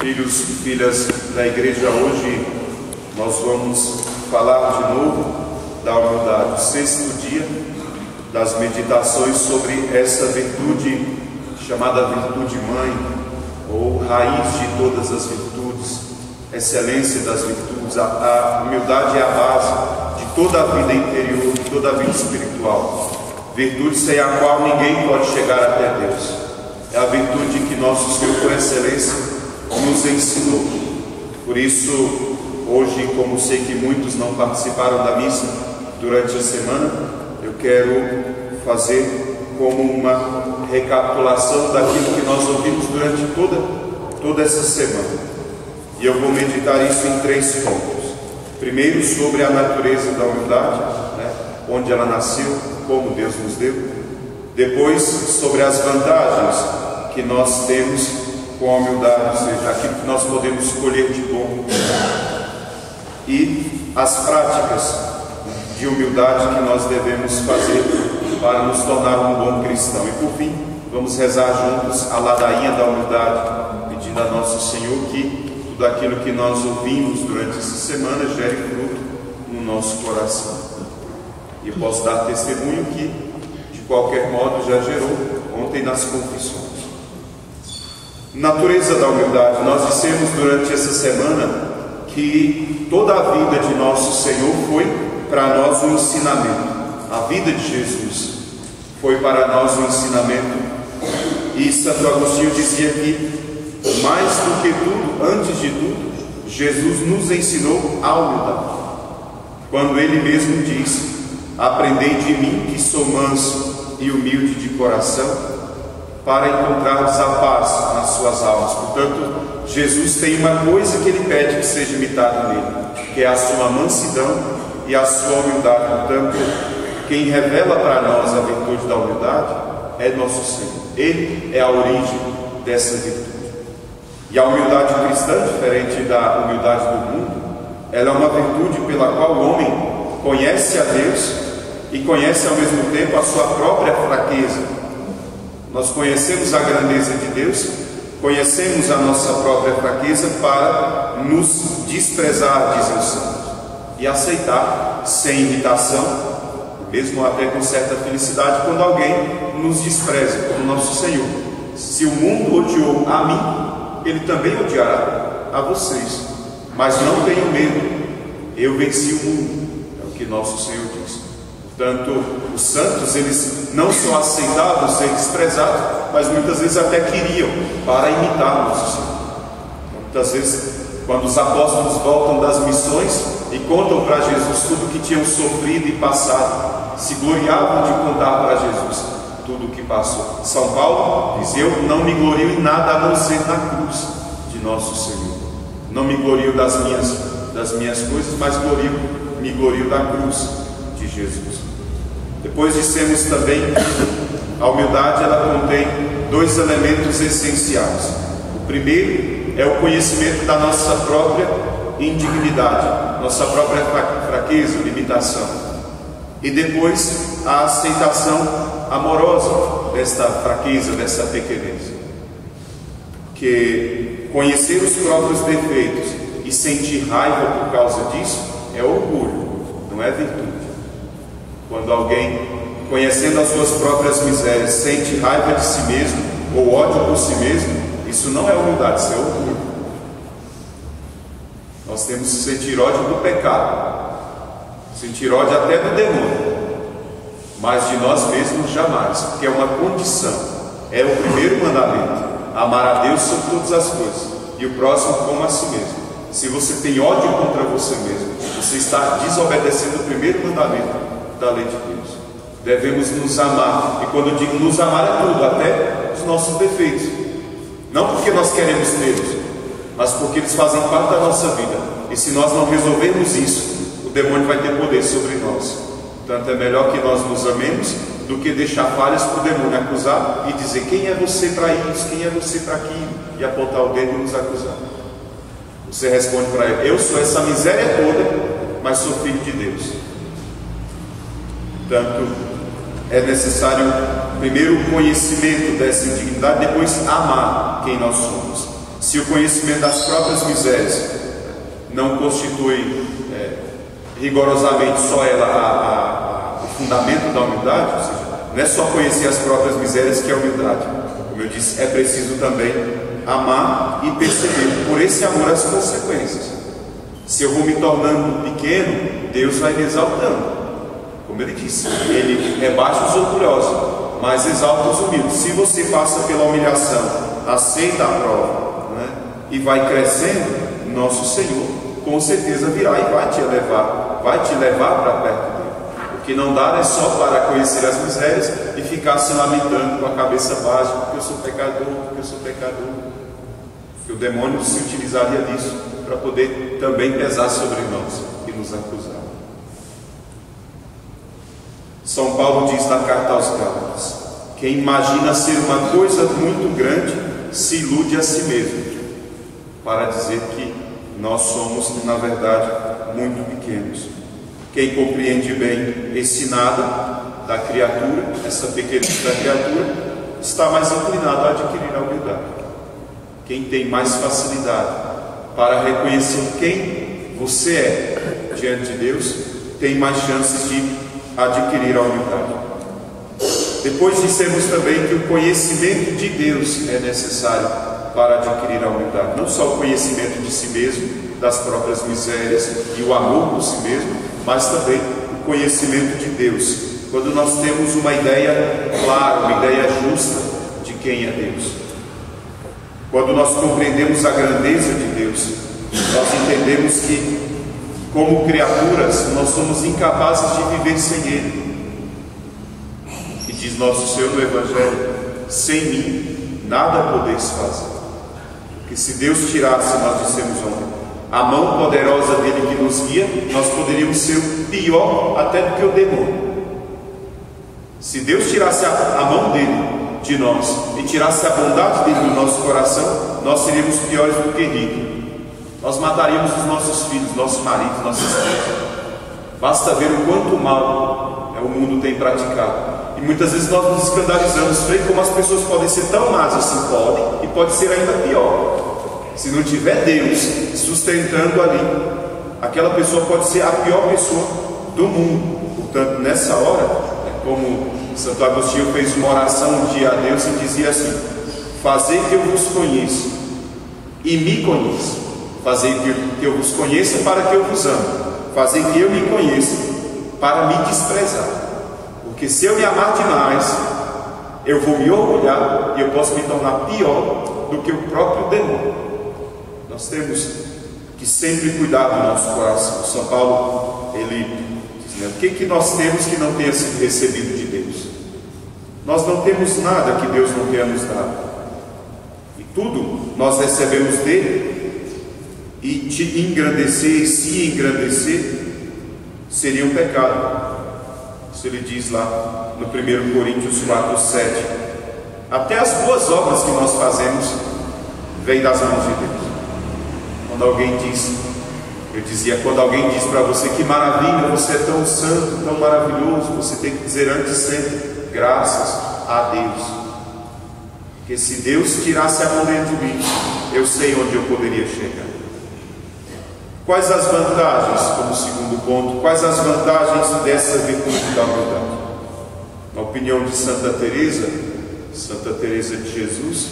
Filhos e filhas da igreja, hoje nós vamos falar de novo da humildade, o sexto dia das meditações sobre essa virtude chamada virtude mãe, ou raiz de todas as virtudes, excelência das virtudes. A humildade é a base de toda a vida interior, de toda a vida espiritual, virtude sem a qual ninguém pode chegar até Deus. É a virtude que nosso Senhor, por excelência, nos ensinou. Por isso, hoje, como sei que muitos não participaram da missa durante a semana, eu quero fazer como uma recapitulação daquilo que nós ouvimos durante toda essa semana. E eu vou meditar isso em 3 pontos. Primeiro, sobre a natureza da humildade, onde ela nasceu, como Deus nos deu. Depois, sobre as vantagens que nós temos com a humildade, ou seja, aquilo que nós podemos escolher de bom, e as práticas de humildade que nós devemos fazer para nos tornar um bom cristão. E por fim, vamos rezar juntos a ladainha da humildade, pedindo a nosso Senhor que tudo aquilo que nós ouvimos durante essa semana gere fruto no nosso coração. E eu posso dar testemunho que, de qualquer modo, já gerou ontem nas confissões. Natureza da humildade. Nós dissemos durante essa semana que toda a vida de nosso Senhor foi para nós um ensinamento. A vida de Jesus foi para nós um ensinamento. E Santo Agostinho dizia que, mais do que tudo, antes de tudo, Jesus nos ensinou a humildade. Quando Ele mesmo diz: aprendei de mim, que sou manso e humilde de coração, para encontrarmos a paz nas suas almas. Portanto, Jesus tem uma coisa que Ele pede que seja imitado nele, que é a sua mansidão e a sua humildade. Portanto, quem revela para nós a virtude da humildade é nosso Senhor. Ele é a origem dessa virtude. E a humildade cristã, diferente da humildade do mundo, ela é uma virtude pela qual o homem conhece a Deus e conhece ao mesmo tempo a sua própria fraqueza. Nós conhecemos a grandeza de Deus, conhecemos a nossa própria fraqueza para nos desprezar, diz o Santo, e aceitar sem irritação, mesmo até com certa felicidade, quando alguém nos despreza, como nosso Senhor. Se o mundo odiou a mim, ele também odiará a vocês. Mas não tenham medo, eu venci o mundo, é o que nosso Senhor diz. Portanto, os santos, eles não só aceitavam ser desprezados, mas muitas vezes até queriam, para imitar nosso Senhor. Muitas vezes, quando os apóstolos voltam das missões e contam para Jesus tudo o que tinham sofrido e passado, se gloriavam de contar para Jesus tudo o que passou. São Paulo diz: eu não me glorio em nada a não ser na cruz de nosso Senhor. Não me glorio das minhas coisas, mas me glorio da cruz de Jesus. Depois dissemos também, a humildade ela contém 2 elementos essenciais. O primeiro é o conhecimento da nossa própria indignidade, nossa própria fraqueza, limitação. E depois a aceitação amorosa desta fraqueza, dessa pequenez. Que conhecer os próprios defeitos e sentir raiva por causa disso é orgulho, não é virtude. Quando alguém, conhecendo as suas próprias misérias, sente raiva de si mesmo ou ódio por si mesmo, isso não é humildade, isso é orgulho. Nós temos que sentir ódio do pecado, sentir ódio até do demônio, mas de nós mesmos jamais, porque é uma condição, é o primeiro mandamento: amar a Deus sobre todas as coisas e o próximo como a si mesmo. Se você tem ódio contra você mesmo, você está desobedecendo o primeiro mandamento da lei de Deus. Devemos nos amar, e quando eu digo nos amar é tudo, até os nossos defeitos, não porque nós queremos tê-los, mas porque eles fazem parte da nossa vida, e se nós não resolvermos isso, o demônio vai ter poder sobre nós. Portanto, é melhor que nós nos amemos do que deixar falhas para o demônio acusar e dizer: quem é você para isso, quem é você para aquilo, e apontar o dedo e nos acusar. Você responde para ele: eu sou essa miséria toda, mas sou filho de Deus. Portanto, é necessário primeiro o conhecimento dessa indignidade, depois amar quem nós somos. Se o conhecimento das próprias misérias não constitui rigorosamente só ela o fundamento da humildade, ou seja, não é só conhecer as próprias misérias que é humildade. Como eu disse, é preciso também amar e perceber por esse amor as consequências. Se eu vou me tornando pequeno, Deus vai me exaltando. Como ele disse, ele rebaixa os orgulhosos, mas exalta os humildes. Se você passa pela humilhação, aceita a prova, né, e vai crescendo, nosso Senhor com certeza virá e vai te levar para perto dele. O que não dá é só para conhecer as misérias e ficar se lamentando com a cabeça baixa, porque eu sou pecador, porque eu sou pecador. Que o demônio se utilizaria disso para poder também pesar sobre nós e nos acusar. São Paulo diz na carta aos Gálatas: quem imagina ser uma coisa muito grande se ilude a si mesmo, para dizer que nós somos, na verdade, muito pequenos. Quem compreende bem esse nada da criatura, essa pequenez da criatura, está mais inclinado a adquirir a humildade. Quem tem mais facilidade para reconhecer quem você é diante de Deus, tem mais chances de adquirir a humildade. Depois dissemos também que o conhecimento de Deus é necessário para adquirir a humildade. Não só o conhecimento de si mesmo, das próprias misérias e o amor por si mesmo, mas também o conhecimento de Deus. Quando nós temos uma ideia clara, uma ideia justa de quem é Deus. Quando nós compreendemos a grandeza de Deus, nós entendemos que, como criaturas, nós somos incapazes de viver sem Ele. E diz nosso Senhor no Evangelho: sem mim nada podeis fazer. Porque se Deus tirasse, nós dissemos ontem, a mão poderosa dele que nos guia, nós poderíamos ser pior até do que o demônio. Se Deus tirasse a mão dele de nós e tirasse a bondade dele do nosso coração, nós seríamos piores do que Hitler. Nós mataríamos os nossos filhos, nossos maridos, nossas filhas. Basta ver o quanto mal o mundo tem praticado. E muitas vezes nós nos escandalizamos, frente como as pessoas podem ser tão más assim, podem, e pode ser ainda pior. Se não tiver Deus sustentando ali, aquela pessoa pode ser a pior pessoa do mundo. Portanto, nessa hora, como Santo Agostinho fez uma oração um dia a Deus e dizia assim: fazei que eu vos conheça e me conheça. Fazei que eu vos conheça para que eu vos ame. Fazei que eu me conheça para me desprezar. Porque se eu me amar demais, eu vou me orgulhar e eu posso me tornar pior do que o próprio demônio. Nós temos que sempre cuidar do nosso coração. São Paulo, ele diz, né, o que nós temos que não tenha sido recebido de Deus? Nós não temos nada que Deus não tenha nos dado. E tudo nós recebemos dele. E te engrandecer, se engrandecer, seria um pecado. Isso ele diz lá no 1 Coríntios 4:7. Até as boas obras que nós fazemos vêm das mãos de Deus. Quando alguém diz, eu dizia, quando alguém diz para você: que maravilha, você é tão santo, tão maravilhoso, você tem que dizer antes sempre: graças a Deus. Porque se Deus tirasse a mão dentro de mim, eu sei onde eu poderia chegar. Quais as vantagens, como segundo ponto, quais as vantagens dessa virtude da humildade? Na opinião de Santa Teresa de Jesus,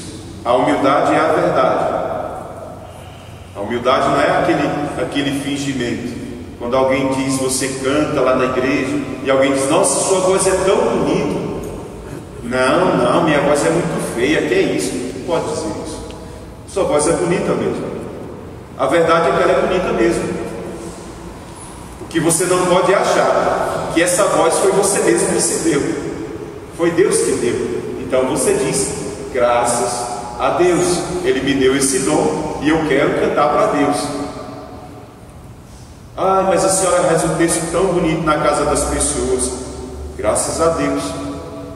a humildade é a verdade. A humildade não é aquele fingimento. Quando alguém diz, você canta lá na igreja, e alguém diz: nossa, sua voz é tão bonita. Não, minha voz é muito feia, que é isso? Não pode dizer isso. Sua voz é bonita mesmo. A verdade é que ela é bonita mesmo. O que você não pode achar que essa voz foi você mesmo que se deu. Foi Deus que deu. Então você diz: graças a Deus, Ele me deu esse dom e eu quero cantar para Deus. Ah, mas a senhora reza um texto tão bonito na casa das pessoas. Graças a Deus.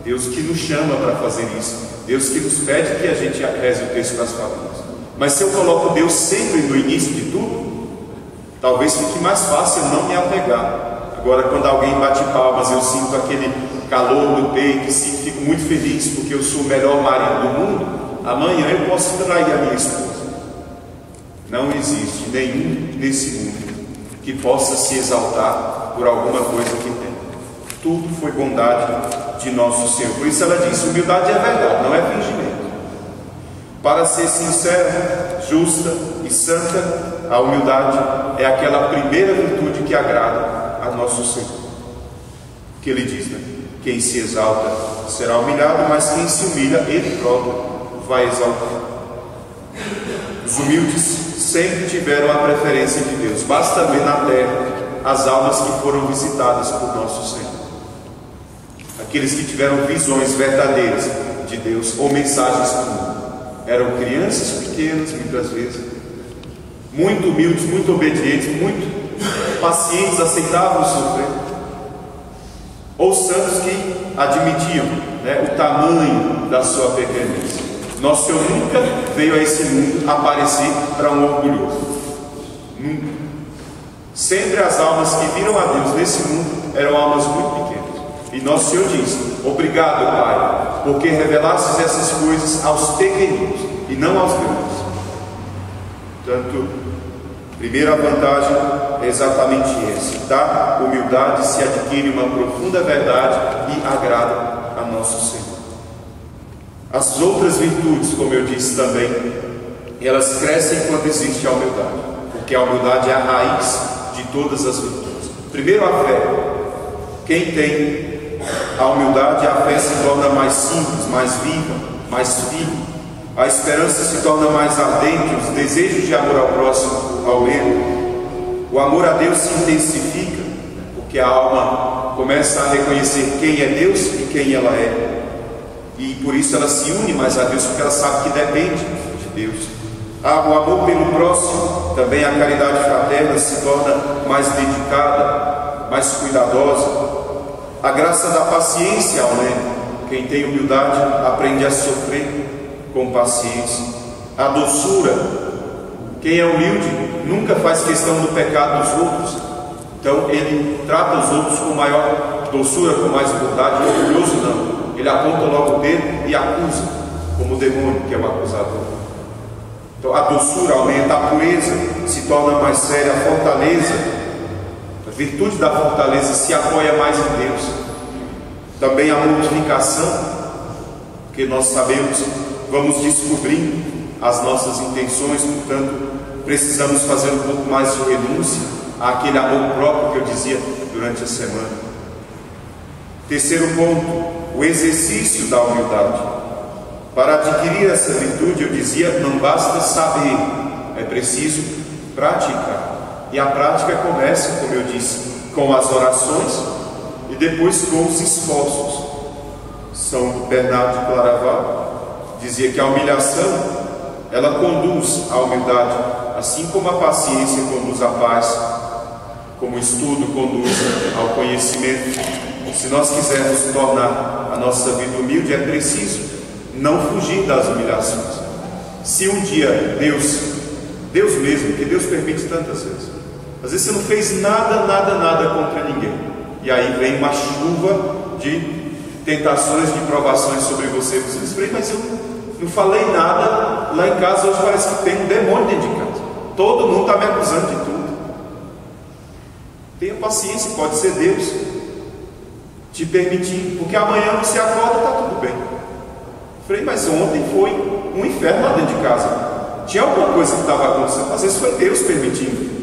Deus que nos chama para fazer isso. Deus que nos pede que a gente reze o texto das famílias. Mas se eu coloco Deus sempre no início de tudo, talvez fique mais fácil eu não me apegar. Agora, quando alguém bate palmas, eu sinto aquele calor no peito, fico muito feliz porque eu sou o melhor marido do mundo. Amanhã eu posso trair a minha esposa. Não existe nenhum nesse mundo que possa se exaltar por alguma coisa que tem. Tudo foi bondade de nosso Senhor. Por isso ela diz: humildade é verdade, não é fingimento. Para ser sincera, justa e santa, a humildade é aquela primeira virtude que agrada a nosso Senhor. Que ele diz, né? Quem se exalta será humilhado, mas quem se humilha, ele próprio vai exaltar. Os humildes sempre tiveram a preferência de Deus. Basta ver na terra as almas que foram visitadas por nosso Senhor. Aqueles que tiveram visões verdadeiras de Deus ou mensagens do mundo. Eram crianças pequenas, muitas vezes, muito humildes, muito obedientes, muito pacientes, aceitavam sofrer. Ou santos que admitiam, né, o tamanho da sua pequenez. Nosso Senhor nunca veio a esse mundo aparecer para um orgulhoso. Nunca. Sempre as almas que viram a Deus nesse mundo eram almas muito pequenas. E nosso Senhor diz: obrigado, Pai, porque revelastes essas coisas aos pequeninos e não aos grandes. Portanto, a primeira vantagem é exatamente essa: da humildade se adquire uma profunda verdade e agrada a nosso Senhor. As outras virtudes, como eu disse também, elas crescem quando existe a humildade, porque a humildade é a raiz de todas as virtudes. Primeiro, a fé. Quem tem a humildade, a fé se torna mais simples, mais viva, mais firme. A esperança se torna mais ardente, os desejos de amor ao próximo aumentam. O amor a Deus se intensifica, porque a alma começa a reconhecer quem é Deus e quem ela é. E por isso ela se une mais a Deus, porque ela sabe que depende de Deus. O amor pelo próximo, também a caridade fraterna se torna mais dedicada, mais cuidadosa. A graça da paciência aumenta. Quem tem humildade aprende a sofrer com paciência. A doçura. Quem é humilde nunca faz questão do pecado dos outros. Então ele trata os outros com maior doçura, com mais bondade. O orgulhoso não. Ele aponta logo o dedo e acusa, como o demônio, que é o acusador. Então a doçura aumenta, a pureza se torna mais séria, a fortaleza, a virtude da fortaleza se apoia mais em Deus. Também a mortificação, porque nós sabemos, vamos descobrindo as nossas intenções, portanto precisamos fazer um pouco mais de renúncia àquele amor próprio que eu dizia durante a semana. Terceiro ponto, o exercício da humildade. Para adquirir essa virtude, eu dizia, não basta saber, é preciso praticar. E a prática começa, como eu disse, com as orações e depois com os esforços. São Bernardo de Claraval dizia que a humilhação, ela conduz à humildade, assim como a paciência conduz à paz, como o estudo conduz ao conhecimento. Se nós quisermos tornar a nossa vida humilde, é preciso não fugir das humilhações. Se um dia Deus mesmo, que Deus permite tantas vezes, às vezes você não fez nada contra ninguém, e aí vem uma chuva de tentações, de provações sobre você. Você diz: mas eu não falei nada, lá em casa hoje parece que tem um demônio dentro de casa, todo mundo está me acusando de tudo. Tenha paciência, pode ser Deus te permitir, porque amanhã você acorda e está tudo bem. Falei: mas ontem foi um inferno lá dentro de casa, tinha alguma coisa que estava acontecendo. Às vezes foi Deus permitindo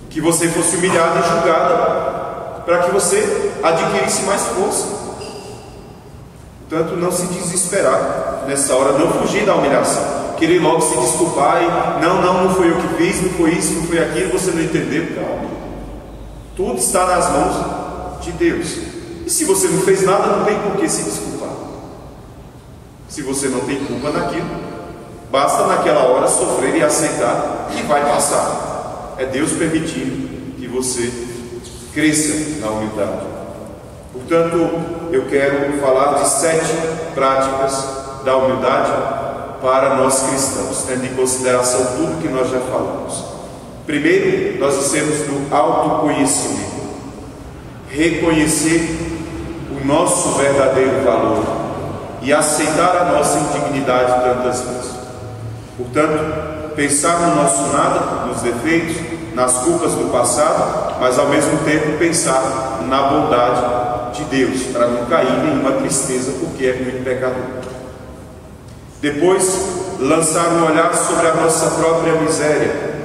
que você fosse humilhado e julgado, para que você adquirisse mais força. Portanto, não se desesperar nessa hora, não fugir da humilhação, querer logo se desculpar e não foi eu que fiz, não foi isso, não foi aquilo, você não entendeu. Calma, tudo está nas mãos de Deus. E se você não fez nada, não tem por que se desculpar. Se você não tem culpa naquilo, basta naquela hora sofrer e aceitar que vai passar. É Deus permitindo que você cresça na humildade. Portanto, eu quero falar de 7 práticas da humildade para nós cristãos, tendo em consideração tudo que nós já falamos. Primeiro, nós dissemos do autoconhecimento. Reconhecer o nosso verdadeiro valor e aceitar a nossa indignidade tantas vezes. Portanto, pensar no nosso nada, nos defeitos, nas culpas do passado, mas ao mesmo tempo pensar na bondade de Deus, para não cair em nenhuma tristeza, porque é muito pecador. Depois, lançar um olhar sobre a nossa própria miséria,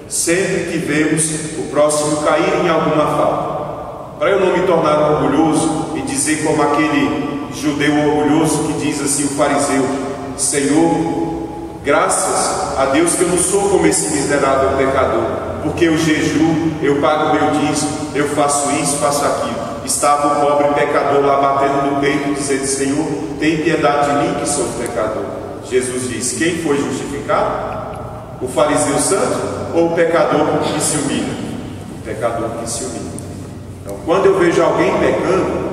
sempre que vemos o próximo cair em alguma falta, para eu não me tornar orgulhoso e dizer como aquele judeu orgulhoso que diz assim, o fariseu: Senhor, graças a Deus que eu não sou como esse miserável pecador, porque eu jejuo, eu pago meu dízimo, eu faço isso, faço aquilo. Estava o pobre pecador lá batendo no peito, dizendo: Senhor, tem piedade de mim que sou pecador. Jesus diz: quem foi justificado? O fariseu santo ou o pecador que se humilha? O pecador que se humilha. Então, quando eu vejo alguém pecando,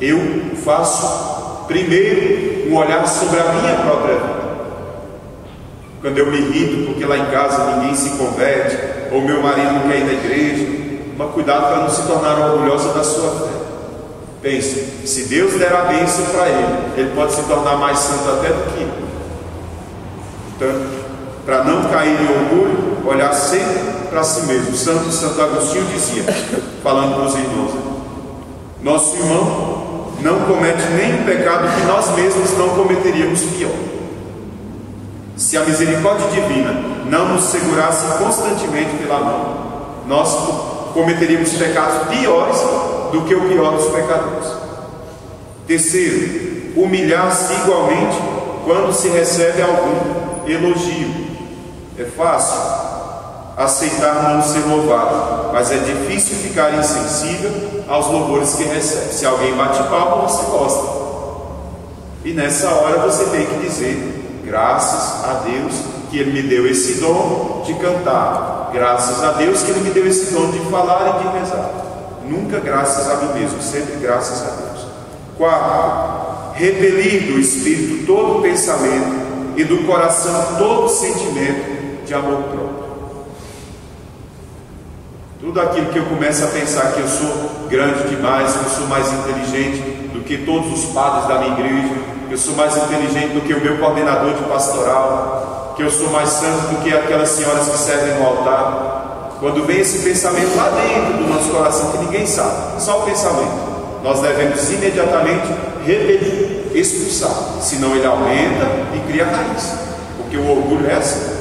eu faço primeiro um olhar sobre a minha própria vida. Quando eu me irrito porque lá em casa ninguém se converte, ou meu marido não quer ir na igreja, mas cuidado para não se tornar orgulhosa da sua fé. Pense, se Deus der a bênção para ele pode se tornar mais santo até do que eu. Portanto, para não cair em orgulho, olhar sempre para si mesmo. Santo Agostinho dizia, falando para os irmãos: nosso irmão não comete nenhum pecado que nós mesmos não cometeríamos pior. Se a misericórdia divina não nos segurasse constantemente pela mão, nós cometeríamos pecados piores do que o pior dos pecadores. Terceiro, humilhar-se igualmente quando se recebe algum elogio. É fácil aceitar não ser louvado, mas é difícil ficar insensível aos louvores que recebe. Se alguém bate palma, você gosta, e nessa hora você tem que dizer: graças a Deus que Ele me deu esse dom de cantar, graças a Deus que Ele me deu esse dom de falar e de rezar. Nunca graças a mim mesmo, sempre graças a Deus. Quarto, repelir do espírito todo pensamento e do coração todo sentimento de amor próprio. Tudo aquilo que eu começo a pensar que eu sou grande demais, que eu sou mais inteligente do que todos os padres da minha igreja, que eu sou mais inteligente do que o meu coordenador de pastoral, que eu sou mais santo do que aquelas senhoras que servem no altar. Quando vem esse pensamento lá dentro do nosso coração, que ninguém sabe, só o pensamento, nós devemos imediatamente repelir, expulsar, senão ele aumenta e cria raiz, porque o orgulho é assim.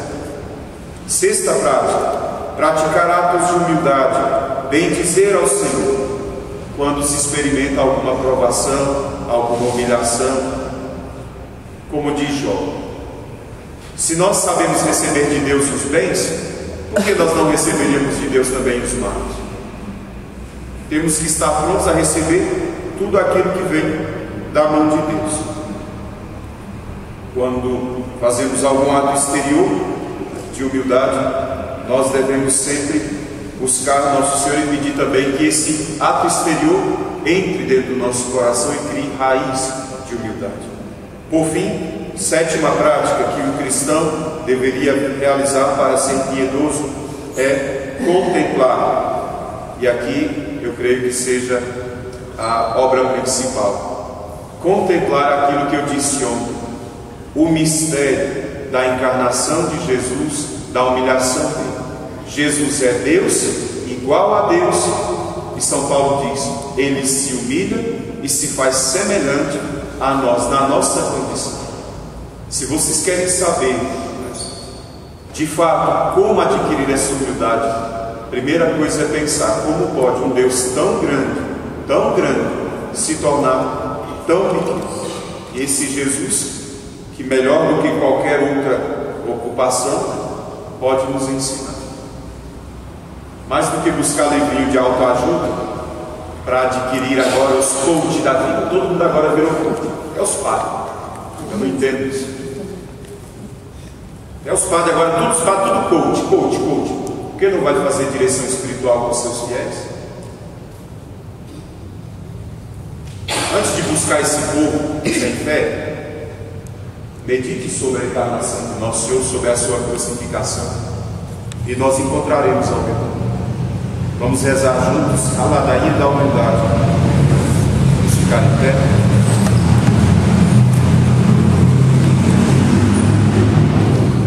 Sexta prática: praticar atos de humildade, bem dizer ao Senhor quando se experimenta alguma provação, alguma humilhação. Como diz Jó: se nós sabemos receber de Deus os bens, por que nós não receberíamos de Deus também os males? Temos que estar prontos a receber tudo aquilo que vem da mão de Deus. Quando fazemos algum ato exterior de humildade, nós devemos sempre buscar nosso Senhor e pedir também que esse ato exterior entre dentro do nosso coração e crie raiz de humildade. Por fim, sétima prática que o cristão deveria realizar para ser piedoso é contemplar. E aqui eu creio que seja a obra principal. Contemplar aquilo que eu disse ontem, o mistério da encarnação de Jesus, da humilhação dele. Jesus é Deus, igual a Deus, e São Paulo diz: ele se humilha e se faz semelhante a nós, na nossa condição. Se vocês querem saber de fato como adquirir essa humildade, a primeira coisa é pensar como pode um Deus tão grande, se tornar tão pequeno. E esse Jesus, que melhor do que qualquer outra ocupação, pode nos ensinar. Mais do que buscar livrinho de autoajuda para adquirir agora os coach da vida. Todo mundo agora virou coach. É os padres. Eu não entendo isso. É os padres agora, todos os padres, tudo coach. Por que não vai fazer direção espiritual com os seus fiéis? Antes de buscar esse povo sem fé, medite sobre a encarnação de nosso Senhor, sobre a sua crucificação, e nós encontraremos ao redor. Vamos rezar juntos a ladainha da humildade. Vamos ficar em pé.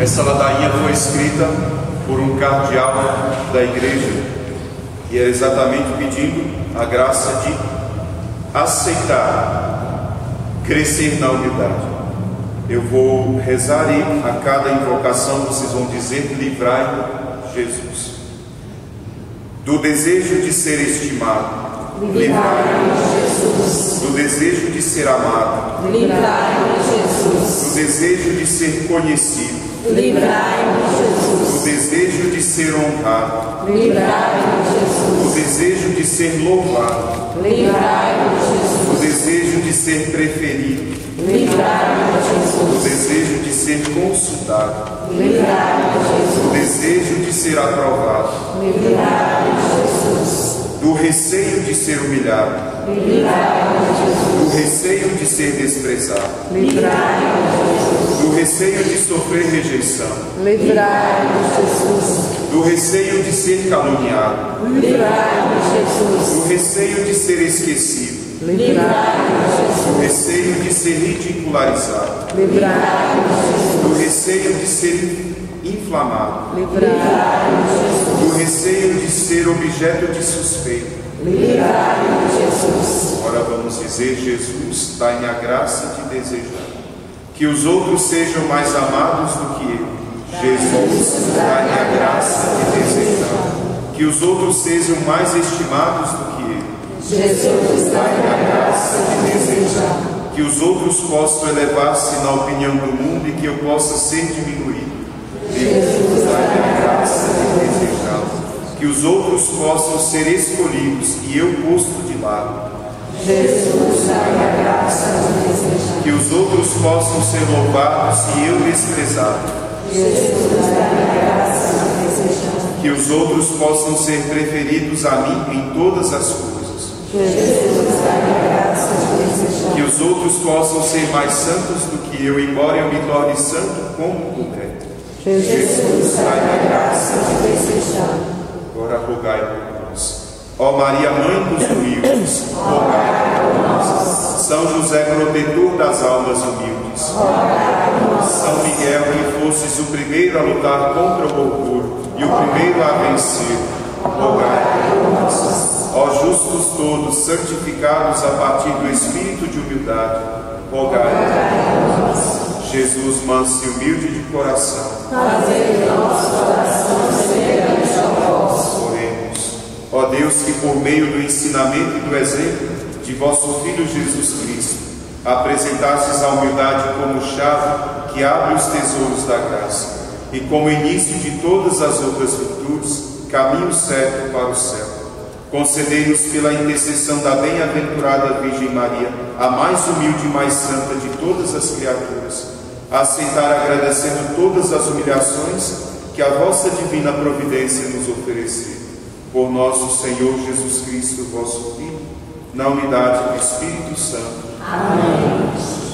Essa ladainha foi escrita por um cardeal da igreja e é exatamente pedindo a graça de aceitar, crescer na humildade. Eu vou rezar e a cada invocação vocês vão dizer: livrai Jesus. Do desejo de ser estimado, livrai-me, Jesus. Do desejo de ser amado, livrai-me, Jesus. Do desejo de ser conhecido, livrai-me, Jesus. Do desejo de ser honrado, livrai-me, Jesus. Do desejo de ser louvado, livrai-me, Jesus. Do desejo de ser preferido, livrai-me, Jesus. Do desejo de ser consultado, livrai-me, Jesus. Do desejo de ser aprovado, livrai-me, Jesus. Do receio de ser humilhado, livrai-me, Jesus. Do receio de ser desprezado, livrai-me, Jesus. Do receio de sofrer rejeição, livrai-me, Jesus. Do receio de ser caluniado, livrai-me, Jesus. Do receio de ser esquecido, livrai-me, Jesus. Do receio de ser ridicularizado, livrai-me, Jesus. Do receio de ser inflamado, livrai-me, Jesus. Do receio de ser objeto de suspeita, livrai-me, Jesus. Agora vamos dizer: Jesus, dai-me a graça de desejar que os outros sejam mais amados do que eu. Jesus, dai-me a graça de desejar que os outros sejam mais estimados do que eu. Jesus, dai-me a graça de desejar que os outros possam elevar-se na opinião do mundo e que eu possa ser diminuído. Jesus, dai-me a graça de desejar que os outros possam ser escolhidos e eu posto de lado. Jesus, dai-me a graça de desejar que os outros possam ser louvados e eu desprezado. Jesus, dai-me a graça de desejar que os outros possam ser preferidos a mim em todas as coisas. Jesus, dai-me a graça de desejar que os outros possam ser mais santos do que eu, embora eu me torne santo como puder. Jesus, dai-me a graça de desejar. Agora rogai por nós. Ó Maria, Mãe dos humildes, rogai por nós. São José, protetor das almas humildes, rogai por nós. São Miguel, que fosses o primeiro a lutar contra o orgulho e o primeiro a vencer, rogai por nós. Ó justos todos, santificados a partir do espírito de humildade, rogai por nós. Jesus, manso e humilde de coração, fazei do nosso coração semelhante ao vosso. Oremos. Ó Deus, que por meio do ensinamento e do exemplo de vosso Filho Jesus Cristo, apresentastes a humildade como chave que abre os tesouros da graça e como início de todas as outras virtudes, caminho certo para o céu. Concedei-nos pela intercessão da bem-aventurada Virgem Maria, a mais humilde e mais santa de todas as criaturas, a aceitar agradecendo todas as humilhações que a vossa divina providência nos ofereceu. Por nosso Senhor Jesus Cristo, vosso Filho, na unidade do Espírito Santo. Amém.